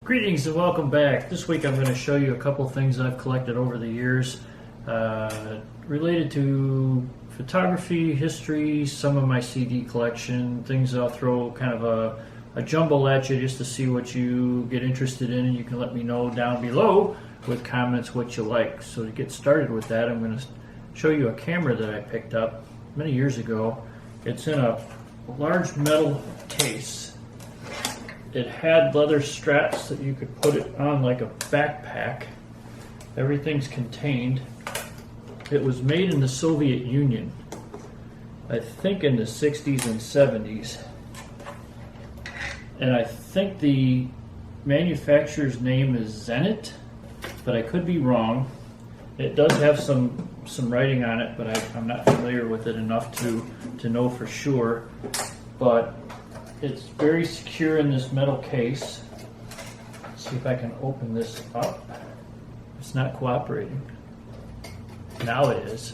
Greetings and welcome back. This week I'm going to show you a couple things I've collected over the years related to photography, history, some of my CD collection, things I'll throw kind of a jumble at you just to see what you get interested in, and you can let me know down below with comments what you like. So to get started with that, I'm going to show you a camera that I picked up many years ago. It's in a large metal case. It had leather straps that you could put it on like a backpack. Everything's contained. It was made in the Soviet Union, I think in the 60s and 70s. And I think the manufacturer's name is Zenit, but I could be wrong. It does have some writing on it, but I'm not familiar with it enough to know for sure. But it's very secure in this metal case. Let's see if I can open this up. It's not cooperating. Now it is.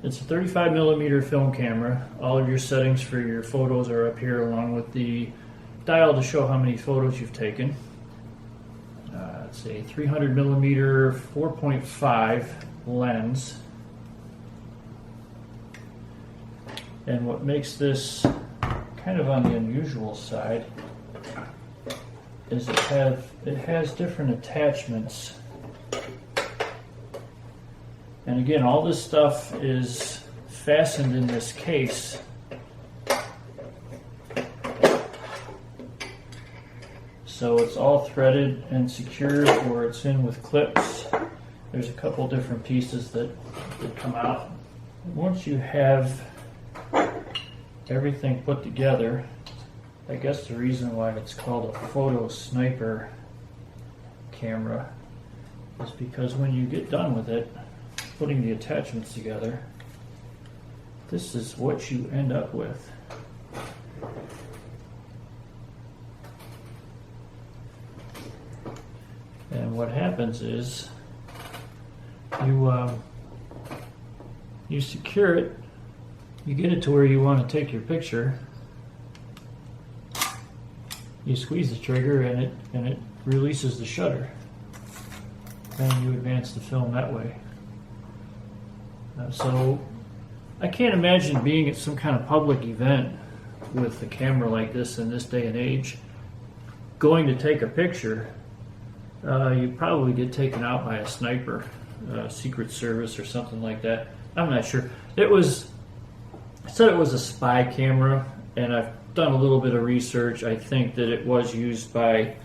It's a 35mm film camera. All of your settings for your photos are up here, along with the dial to show how many photos you've taken. It's a 300mm 4.5 lens. And what makes this kind of on the unusual side is it has different attachments. And again, all this stuff is fastened in this case. So it's all threaded and secured, or it's in with clips. There's a couple different pieces that come out. Once you have everything put together, I guess the reason why it's called a photo sniper camera is because when you get done with it, putting the attachments together, this is what you end up with. And what happens is you secure it. You get it to where you want to take your picture. You squeeze the trigger and it releases the shutter. And you advance the film that way. So I can't imagine being at some kind of public event with a camera like this in this day and age. Going to take a picture, you probably get taken out by a sniper, Secret Service or something like that. I'm not sure. I said it was a spy camera, and I've done a little bit of research. I think that it was used by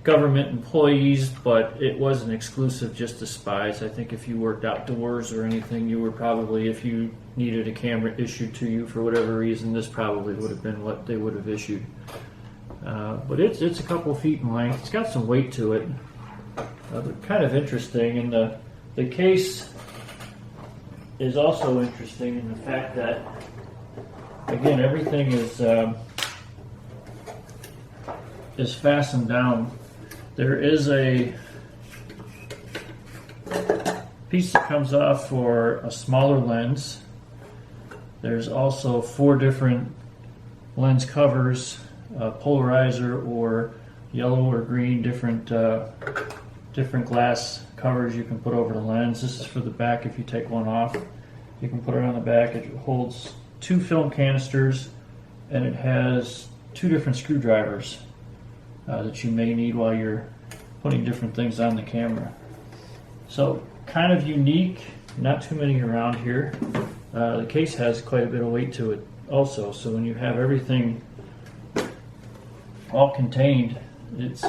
government employees, but it wasn't exclusive just to spies. I think if you worked outdoors or anything, you were probably, if you needed a camera issued to you for whatever reason, this probably would have been what they would have issued. But it's a couple feet in length. It's got some weight to it. But kind of interesting, and the case is also interesting in the fact that, again, everything is fastened down. There is a piece that comes off for a smaller lens. There's also 4 different lens covers, polarizer or yellow or green, different glass covers you can put over the lens. This is for the back. If you take one off, you can put it on the back. It holds 2 film canisters, and it has 2 different screwdrivers that you may need while you're putting different things on the camera. So kind of unique, not too many around here. The case has quite a bit of weight to it also, so when you have everything all contained, it's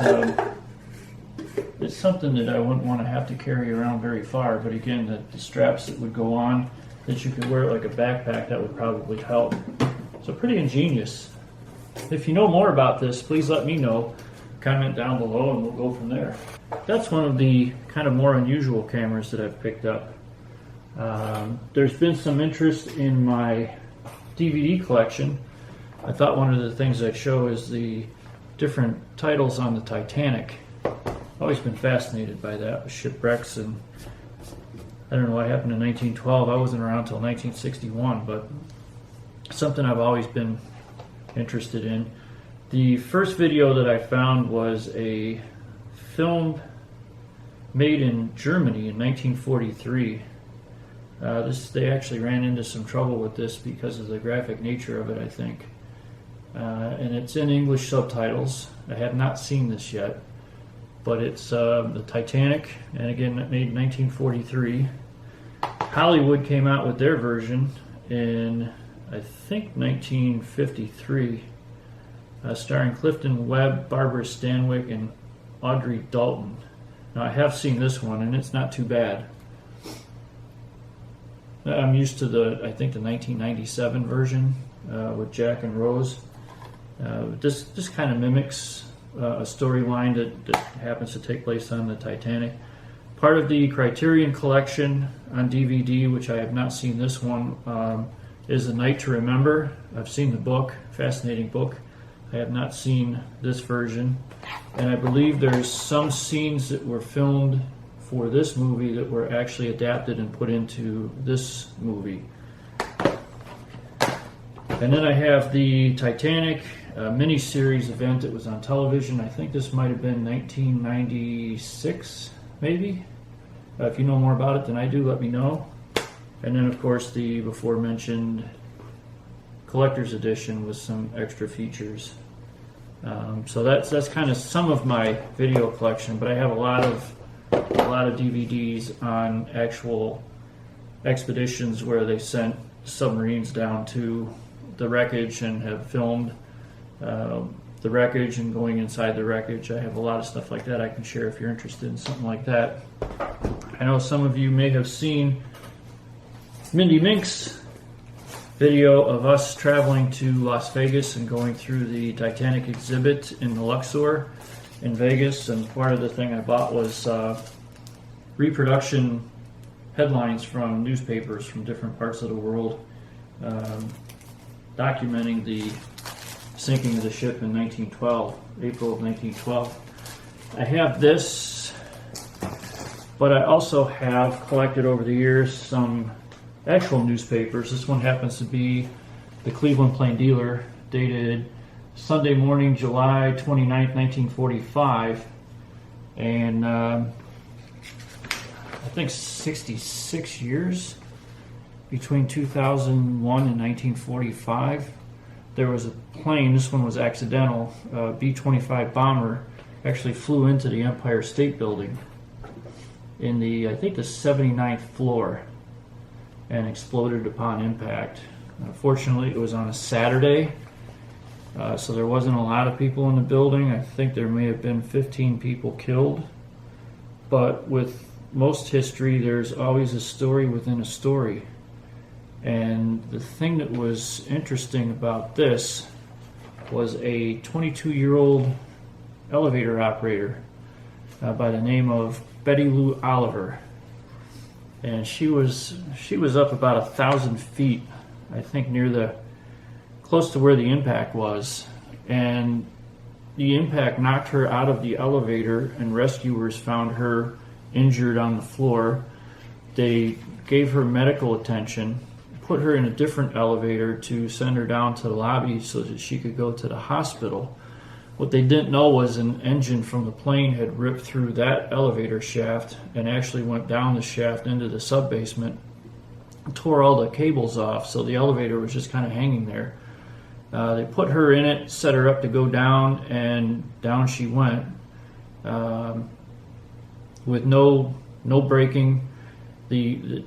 something that I wouldn't want to have to carry around very far. But again, the straps that would go on, that you could wear it like a backpack, that would probably help. So pretty ingenious. If you know more about this, please let me know. Comment down below and we'll go from there. That's one of the kind of more unusual cameras that I've picked up. There's been some interest in my DVD collection. I thought one of the things I'd show is the different titles on the Titanic. Always been fascinated by that, with shipwrecks, and I don't know what happened in 1912. I wasn't around until 1961, but something I've always been interested in. The first video that I found was a film made in Germany in 1943. They actually ran into some trouble with this because of the graphic nature of it, I think. And it's in English subtitles. I have not seen this yet, but it's the Titanic, and again, made in 1943. Hollywood came out with their version in, I think, 1953, starring Clifton Webb, Barbara Stanwyck, and Audrey Dalton. Now, I have seen this one, and it's not too bad. I'm used to I think the 1997 version with Jack and Rose. This kind of mimics a storyline that happens to take place on the Titanic. Part of the Criterion collection on DVD, which I have not seen this one, is A Night to Remember. I've seen the book, fascinating book. I have not seen this version. And I believe there's some scenes that were filmed for this movie that were actually adapted and put into this movie. And then I have the Titanic mini-series event that was on television. I think this might have been 1996, maybe. If you know more about it than I do, let me know. And then, of course, the before-mentioned collector's edition with some extra features. So that's kind of some of my video collection, but I have a lot of DVDs on actual expeditions where they sent submarines down to the wreckage and have filmed the wreckage and going inside the wreckage. I have a lot of stuff like that I can share if you're interested in something like that. I know some of you may have seen Mindy Mink's video of us traveling to Las Vegas and going through the Titanic exhibit in the Luxor in Vegas, and part of the thing I bought was reproduction headlines from newspapers from different parts of the world documenting the sinking of the ship in 1912, April of 1912. I have this, but I also have collected over the years some actual newspapers. This one happens to be the Cleveland Plain Dealer, dated Sunday morning, July 29th, 1945, and I think 66 years between 2001 and 1945. There was a plane, this one was accidental, B-25 bomber, actually flew into the Empire State Building in I think the 79th floor and exploded upon impact. Fortunately, it was on a Saturday, so there wasn't a lot of people in the building. I think there may have been 15 people killed, but with most history, there's always a story within a story. And the thing that was interesting about this was a 22-year-old elevator operator by the name of Betty Lou Oliver. And she was up about 1,000 feet, I think close to where the impact was. And the impact knocked her out of the elevator, and rescuers found her injured on the floor. They gave her medical attention, put her in a different elevator to send her down to the lobby so that she could go to the hospital. What they didn't know was an engine from the plane had ripped through that elevator shaft and actually went down the shaft into the sub-basement, tore all the cables off, so the elevator was just kind of hanging there. They put her in it, set her up to go down, and down she went with no braking. The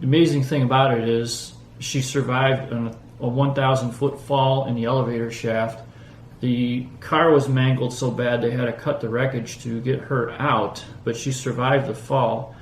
amazing thing about it is she survived a 1,000-foot fall in the elevator shaft. The car was mangled so bad they had to cut the wreckage to get her out, but she survived the fall.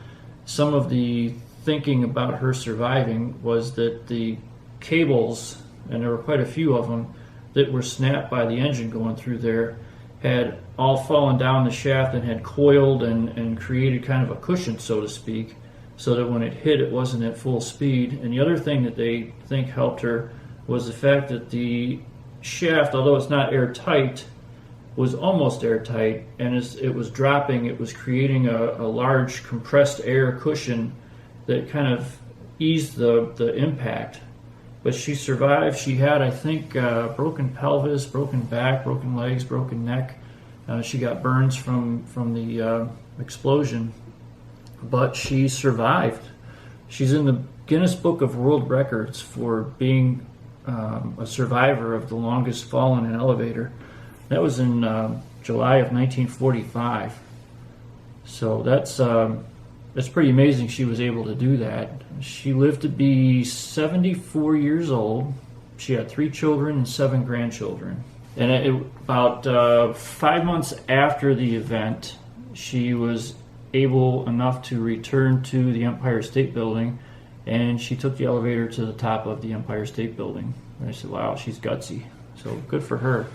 Some of the thinking about her surviving was that the cables, and there were quite a few of them, that were snapped by the engine going through there, had all fallen down the shaft and had coiled and created kind of a cushion, so to speak, so that when it hit, it wasn't at full speed. And the other thing that they think helped her was the fact that the shaft, although it's not airtight, was almost airtight, and as it was dropping, it was creating a large compressed air cushion that kind of eased the impact. but she survived. She had, I think, broken pelvis, broken back, broken legs, broken neck. She got burns from the explosion, but she survived. She's in the Guinness Book of World Records for being a survivor of the longest fall in an elevator. That was in July of 1945. So that's pretty amazing she was able to do that. She lived to be 74 years old. She had 3 children and 7 grandchildren. And about 5 months after the event, she was able enough to return to the Empire State Building, and she took the elevator to the top of the Empire State Building. And I said, wow, she's gutsy. So good for her.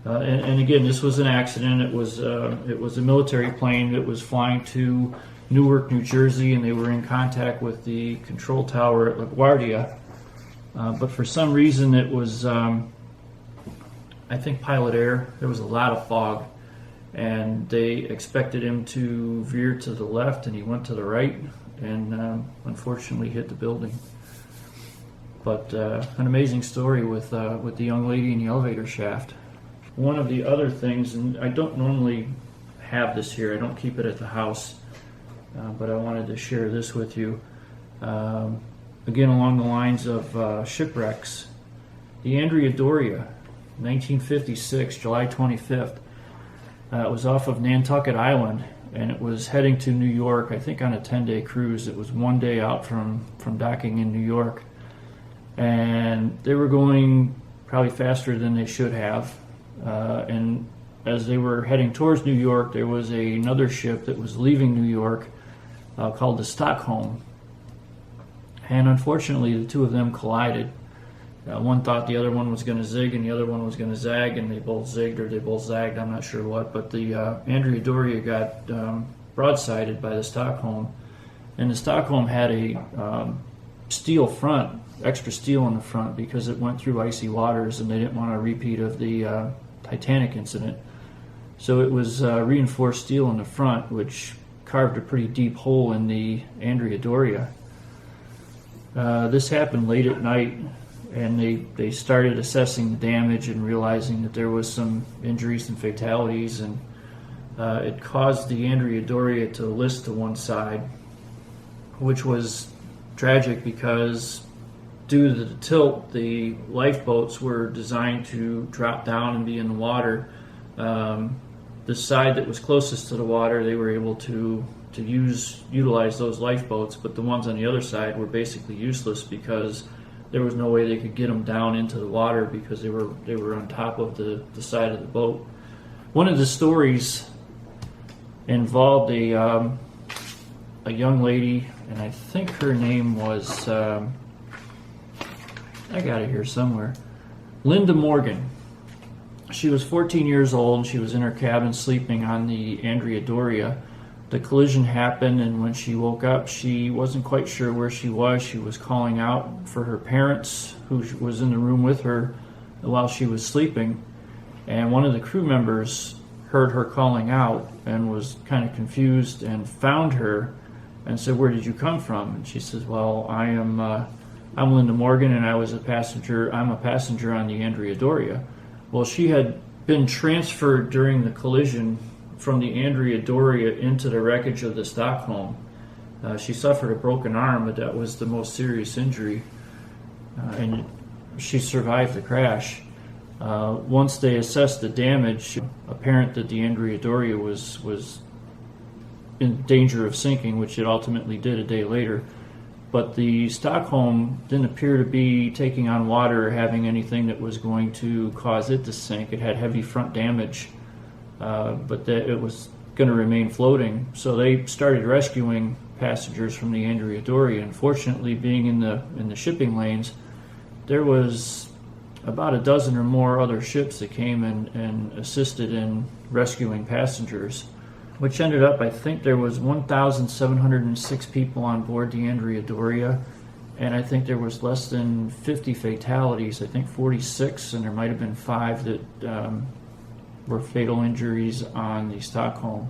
And again, this was an accident. It was a military plane that was flying to Newark, New Jersey, and they were in contact with the control tower at LaGuardia. But for some reason, it was, I think, pilot error. There was a lot of fog, and they expected him to veer to the left, and he went to the right, and unfortunately hit the building. But an amazing story with the young lady in the elevator shaft. One of the other things, and I don't normally have this here, I don't keep it at the house, but I wanted to share this with you. Again, along the lines of shipwrecks, the Andrea Doria, 1956, July 25th, it was off of Nantucket Island, and it was heading to New York, I think on a 10-day cruise. It was one day out from docking in New York, and they were going probably faster than they should have. And as they were heading towards New York, there was another ship that was leaving New York called the Stockholm. And unfortunately, the two of them collided. One thought the other one was going to zig and the other one was going to zag, and they both zigged or they both zagged, I'm not sure what. But the Andrea Doria got broadsided by the Stockholm. And the Stockholm had a steel front, extra steel in the front, because it went through icy waters and they didn't want a repeat of the Titanic incident. So it was reinforced steel in the front, which carved a pretty deep hole in the Andrea Doria. This happened late at night, and they started assessing the damage and realizing that there was some injuries and fatalities, and it caused the Andrea Doria to list to one side, which was tragic because due to the tilt, the lifeboats were designed to drop down and be in the water. The side that was closest to the water, they were able to utilize those lifeboats, but the ones on the other side were basically useless because there was no way they could get them down into the water because they were on top of the side of the boat. One of the stories involved a young lady, and I think her name was, I got it here somewhere, Linda Morgan. She was 14 years old. She was in her cabin sleeping on the Andrea Doria. The collision happened, and when she woke up, she wasn't quite sure where she was. She was calling out for her parents, who was in the room with her while she was sleeping. And one of the crew members heard her calling out and was kind of confused and found her and said, "Where did you come from?" And she says, "Well, I'm Linda Morgan, and I'm a passenger on the Andrea Doria." Well, she had been transferred during the collision from the Andrea Doria into the wreckage of the Stockholm. She suffered a broken arm, but that was the most serious injury, and she survived the crash. Once they assessed the damage, apparent that the Andrea Doria was in danger of sinking, which it ultimately did a day later. But the Stockholm didn't appear to be taking on water or having anything that was going to cause it to sink. It had heavy front damage, but that it was going to remain floating. So they started rescuing passengers from the Andrea Doria. Unfortunately, being in the shipping lanes, there was about a dozen or more other ships that came and assisted in rescuing passengers, which ended up, I think there was 1,706 people on board the Andrea Doria, and I think there was less than 50 fatalities, I think 46, and there might have been 5 that were fatal injuries on the Stockholm.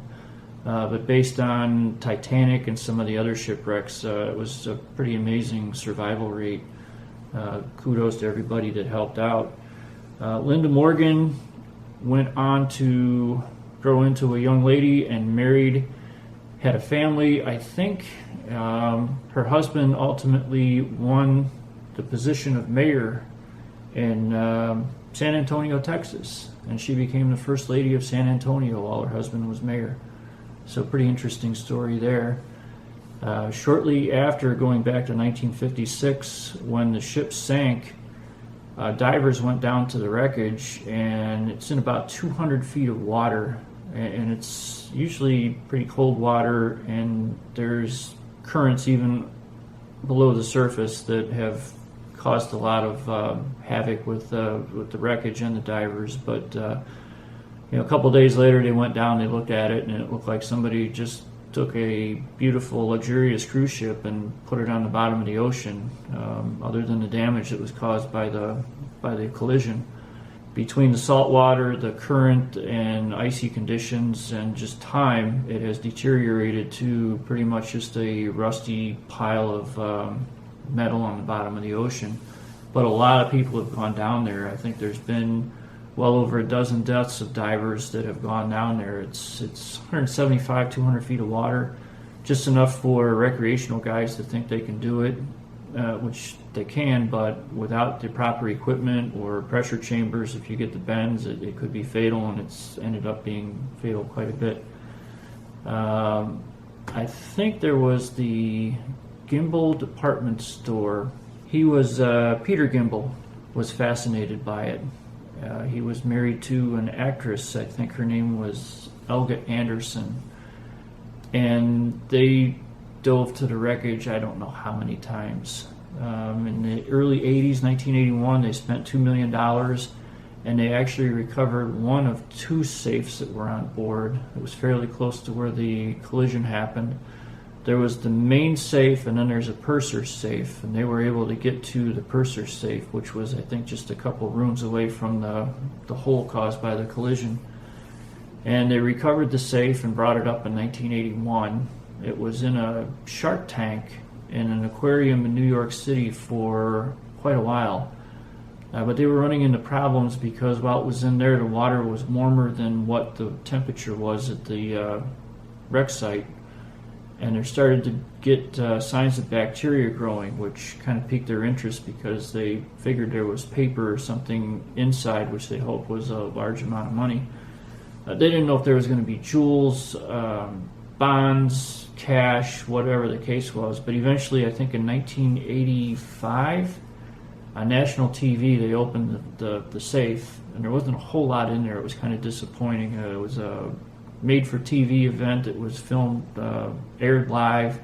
But based on Titanic and some of the other shipwrecks, it was a pretty amazing survival rate. kudos to everybody that helped out. Linda Morgan went on to grow into a young lady and married, had a family. I think her husband ultimately won the position of mayor in San Antonio, Texas, and she became the first lady of San Antonio while her husband was mayor. So pretty interesting story there. Shortly after, going back to 1956, when the ship sank, divers went down to the wreckage, and it's in about 200 feet of water, and it's usually pretty cold water, and there's currents even below the surface that have caused a lot of havoc with the wreckage and the divers. But a couple days later, they went down, they looked at it, and it looked like somebody just took a beautiful, luxurious cruise ship and put it on the bottom of the ocean, other than the damage that was caused by the collision. Between the salt water, the current, and icy conditions, and just time, it has deteriorated to pretty much just a rusty pile of metal on the bottom of the ocean. But a lot of people have gone down there. I think there's been well over a dozen deaths of divers that have gone down there. It's 175, 200 feet of water, just enough for recreational guys to think they can do it, which they can, but without the proper equipment or pressure chambers, if you get the bends, it could be fatal, and it's ended up being fatal quite a bit. I think there was the Gimbel department store. Peter Gimbel was fascinated by it. He was married to an actress, I think her name was Elga Anderson, and they dove to the wreckage I don't know how many times. In the early 80s, 1981, they spent $2 million, and they actually recovered one of two safes that were on board. It was fairly close to where the collision happened. There was the main safe, and then there's a purser safe, and they were able to get to the purser safe, which was, I think, just a couple rooms away from the hole caused by the collision. And they recovered the safe and brought it up in 1981. It was in a shark tank in an aquarium in New York City for quite a while. But they were running into problems because while it was in there, the water was warmer than what the temperature was at the wreck site. And they started to get signs of bacteria growing, which kind of piqued their interest because they figured there was paper or something inside, which they hoped was a large amount of money. They didn't know if there was going to be jewels, bonds, cash, whatever the case was. But eventually, I think in 1985, on national TV, they opened the safe, and there wasn't a whole lot in there. It was kind of disappointing. It was a made-for-TV event. It was filmed, aired live.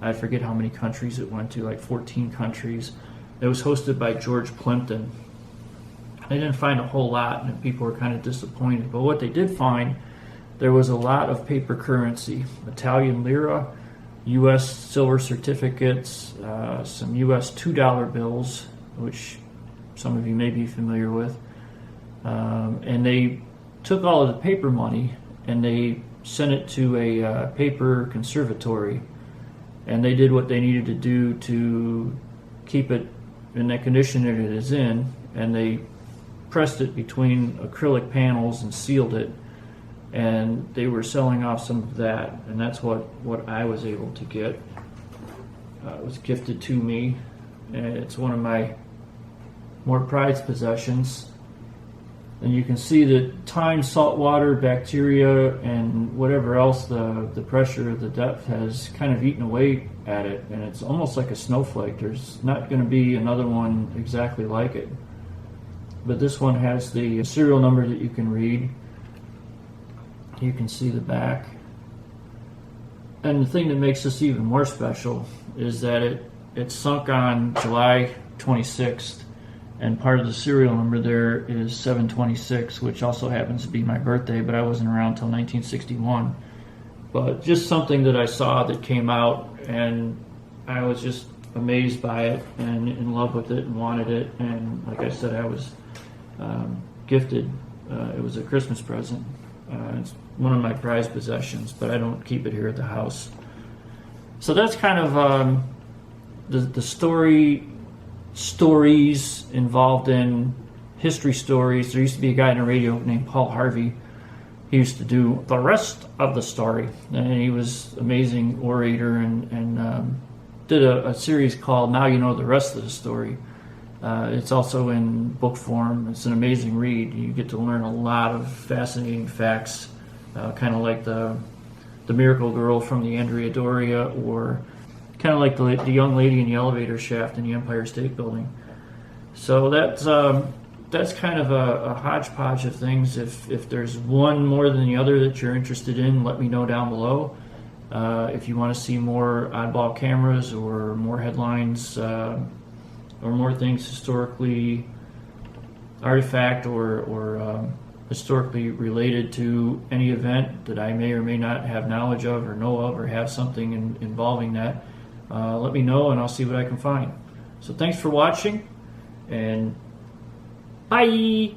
I forget how many countries it went to, like 14 countries. It was hosted by George Plimpton. They didn't find a whole lot, and people were kind of disappointed. But what they did find, there was a lot of paper currency, Italian lira, U.S. silver certificates, some U.S. $2 bills, which some of you may be familiar with. And they took all of the paper money and they sent it to a paper conservatory, and they did what they needed to do to keep it in the condition that it is in, and they pressed it between acrylic panels and sealed it, and they were selling off some of that, and that's what I was able to get. It was gifted to me, and it's one of my more prized possessions. And you can see that time, salt water, bacteria, and whatever else the pressure, the depth has kind of eaten away at it. And it's almost like a snowflake. There's not going to be another one exactly like it. But this one has the serial number that you can read. You can see the back. And the thing that makes this even more special is that it sunk on July 26th. And part of the serial number there is 726, which also happens to be my birthday, but I wasn't around until 1961. But just something that I saw that came out, and I was just amazed by it and in love with it and wanted it. And like I said, I was gifted. It was a Christmas present. It's one of my prized possessions, but I don't keep it here at the house. So that's kind of the story stories involved in history stories. There used to be a guy on the radio named Paul Harvey. He used to do the rest of the story, and he was an amazing orator, and did a series called Now You Know the Rest of the Story. It's also in book form. It's an amazing read. You get to learn a lot of fascinating facts, kind of like the Miracle Girl from the Andrea Doria, or kind of like the young lady in the elevator shaft in the Empire State Building. So that's kind of a hodgepodge of things. If there's one more than the other that you're interested in, let me know down below. If you want to see more oddball cameras or more headlines or more things historically artifact or historically related to any event that I may or may not have knowledge of or know of or have something involving that, let me know and I'll see what I can find. So thanks for watching, and bye!